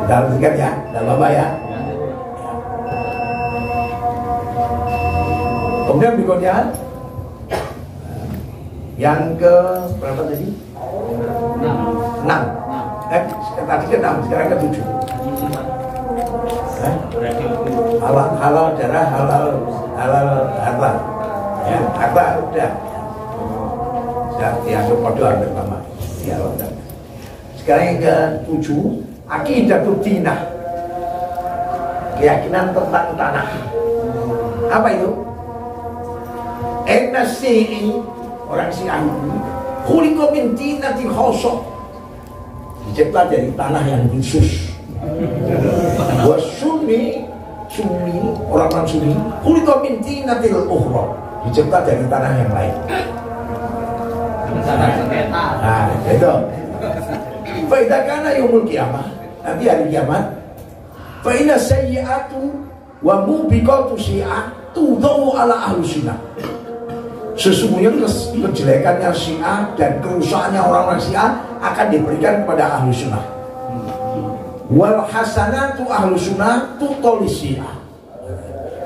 kita lanjutkan ya, tidak apa-apa ya. Kemudian berikutnya yang ke berapa tadi? 6. Tadi ke 6, sekarang ke 7. Halal darah, halal harta. Ya, harta udah. Sudah dianggap kode pertama. Ya, udah. Sekarang yang ke 7, aqidatul dinah. Keyakinan tentang tanah. Apa itu? Syi'i, orang Syiah itu khuliqa min tinatin khasah, dicipta dari tanah yang khusus. Wa sunni, orang Sunni khuliqa min tinatil ukhra, dicipta dari tanah yang lain. Nah, itu. Fa idza kana yaumul qiyamah, nanti hari kiamat, fa inna sayyi'atu wa mubiqatu syi'ah tudau ala Ahlus Sunnah. Sesungguhnya kejelekannya Syiah dan kerusakannya orang-orang Syiah akan diberikan kepada Ahlus Sunnah. Wal hasanatu Ahlus Sunnah tutoli Syiah.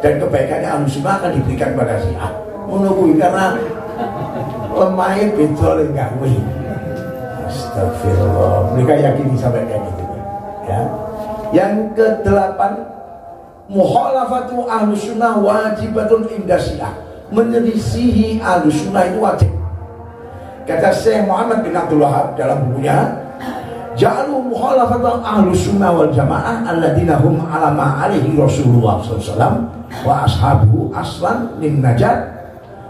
dan kebaikannya Ahlussunnah akan diberikan pada Syiah. Menunggu karena lemahnya betul enggak wih. Astagfirullah. Mereka yakini sampai kayak gitu. Ya. Yang ke-8, mukhalafatu Ahlussunnah wajibatun inda Syiah. Menyelisihi Ahlussunnah itu wajib. Kata Syekh Muhammad bin Abdul Wahab dalam bukunya, ja'alu mukhalafatu Ahlussunnah wal Jamaah alladziina hum 'ala ma 'alaihi Rasulullah sallallahu alaihi wasallam wa ashabuhu aslan lin najat.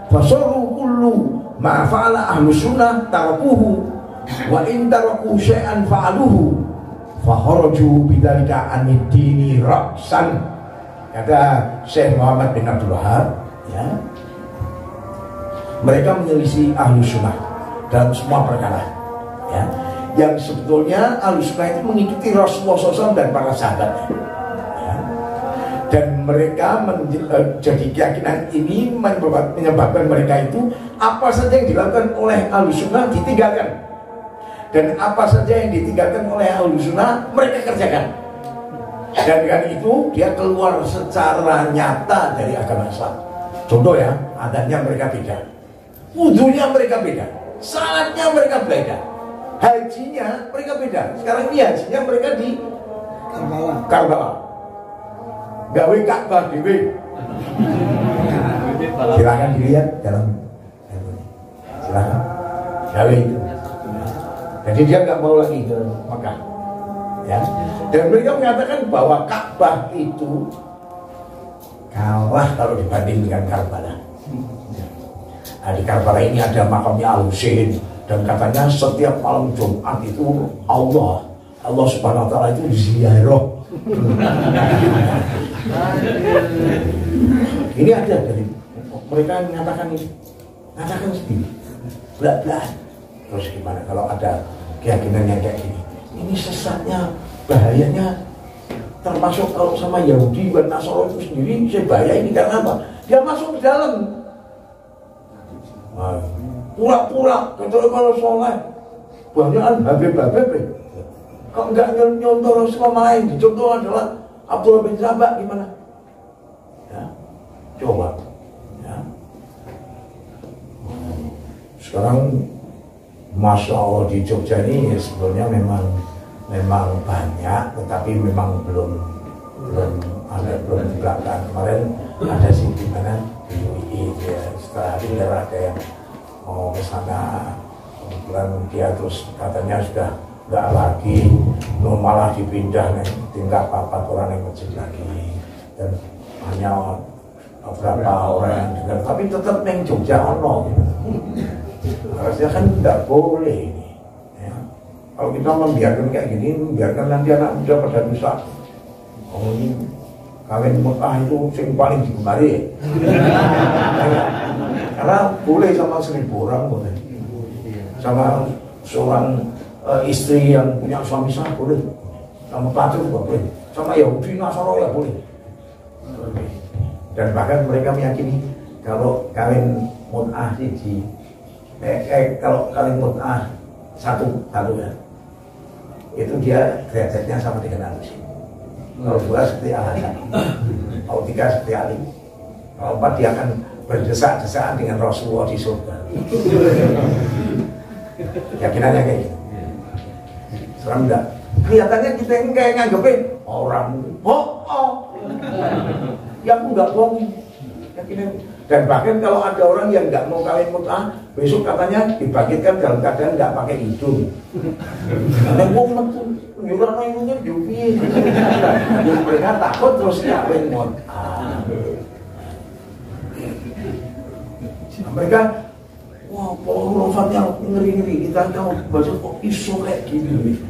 Fasaru kullu ma fa'ala Ahlussunnah tarakuhu wa in taraku syai'an fa'aluhu fakharaju bidzalika anid-dini ra'san. Kata Syekh Muhammad bin Abdul Wahab, ya, mereka menyelisih Ahlussunnah dalam semua perkara, ya, yang sebetulnya Ahlussunnah itu mengikuti Rasulullah SAW dan para sahabatnya, ya. Dan mereka jadi keyakinan ini menyebabkan mereka itu apa saja yang dilakukan oleh Ahlussunnah ditinggalkan, dan apa saja yang ditinggalkan oleh Ahlussunnah mereka kerjakan. Dan dengan itu dia keluar secara nyata dari agama Islam. Contoh ya, adanya mereka beda, wudunya mereka beda, salatnya mereka beda, hajinya mereka beda. Sekarang ini hajinya mereka di Karbala. Gawe Ka'bah dewe. Silakan dilihat dalam, silakan gawe itu. Jadi dia nggak mau lagi ke Mekah, ya. Dan mereka mengatakan bahwa Ka'bah itu kalah kalau dibanding dengan Karbala. Nah, di Karbala ini ada makamnya Al-Husain, dan katanya setiap malam Jumat itu Allah Subhanahu wa taala itu ziarah. Ini ada dari mereka mengatakan ini, mengatakan sendiri, belak-belakan. Terus gimana kalau ada keyakinan yang kayak gini? Ini sesatnya, bahayanya, termasuk kalau sama Yahudi dan Nasrani itu sendiri, saya bahaya ini karena apa? Dia masuk ke dalam, pura-pura, kecuali kalau soleh, banyak Habib-Habib. Kalau enggak nyontoh Rasulullah lain, dicontoh adalah Abdullah bin Sabah, gimana? Ya, coba, ya. Sekarang Masya Allah di Jogja ini sebenarnya memang banyak, tetapi memang belum dibelakang. Kemarin ada sih di mana di UI, ya, setelah itu ada yang mau ke sana, kemudian dia terus katanya sudah nggak lagi, malah dipindah nih, tinggal 4 orang yang masjid lagi, dan hanya beberapa orang yang dengar, tapi tetap neng Jogja ono. Harusnya kan tidak boleh ini, ya. Kalau kita membiarkan kayak gini, membiarkan nanti anak muda pada bisa, oh ini kawin mut'ah itu yang paling digemari, ya. Karena boleh sama 1000 orang, boleh sama seorang istri yang punya suami sah boleh, sama pelacur juga boleh, sama Yahudi Nasrani ya boleh. Dan bahkan mereka meyakini kalau kawin mut'ah kalau kawin mut'ah satu ya, itu dia derajatnya sama dengan Al-Husain. Kalau 2 seperti Al-Hasan, kalau 3 seperti Ali, kalau 4 dia akan berdesak-desakan dengan Rasulullah di surga. Keyakinannya kayak gitu. Sekarang enggak. Kelihatannya kita ini kayak nganggepin orang yang enggak bohong. Yakinan. Dan bahkan kalau ada orang yang enggak mau kawin mut'ah, besok katanya dibangkitkan dalam keadaan enggak pakai hidung. Ada wong metu, nyuruh hidungnya jupi. Mereka takut terus kawin mut'ah. Mereka, wah, polofatnya ngeri-ngeri. Kita tahu bahasa kok iso kayak gini.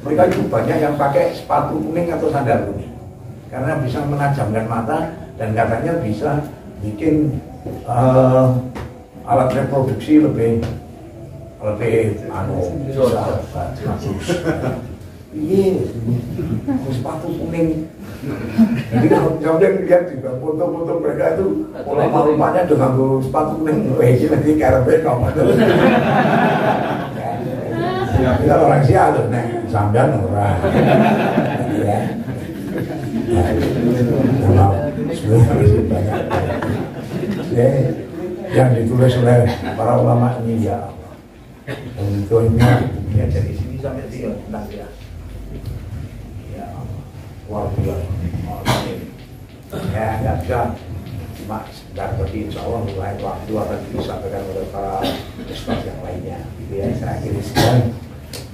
Mereka itu banyak yang pakai sepatu kuning atau sandal kuning karena bisa menajamkan mata dan katanya bisa bikin alat reproduksi lebih bagus. Iya, sepatu kuning. Jadi kalau kemudian lihat juga foto-foto mereka itu pola-polanya dengan sepatu kuning, ini nanti karpet kamu. Kita orang Syiah tuh, nek sampean ora. Ya. Sebenarnya banyak. Ya, yang ditulis oleh para ulama ini ya Allah. Tentunya bukunya dari sini sampai dia tentang dia. Ya Allah, luar biasa. Ya, nggak bisa. Cuma sebentar tapi insya Allah mulai waktu akan disampaikan oleh para ustaz yang lainnya. Gitu ya, saya akhiri sekian.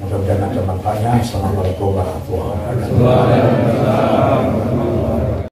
Mudah-mudahan ada manfaatnya. Assalamualaikum warahmatullahi wabarakatuh.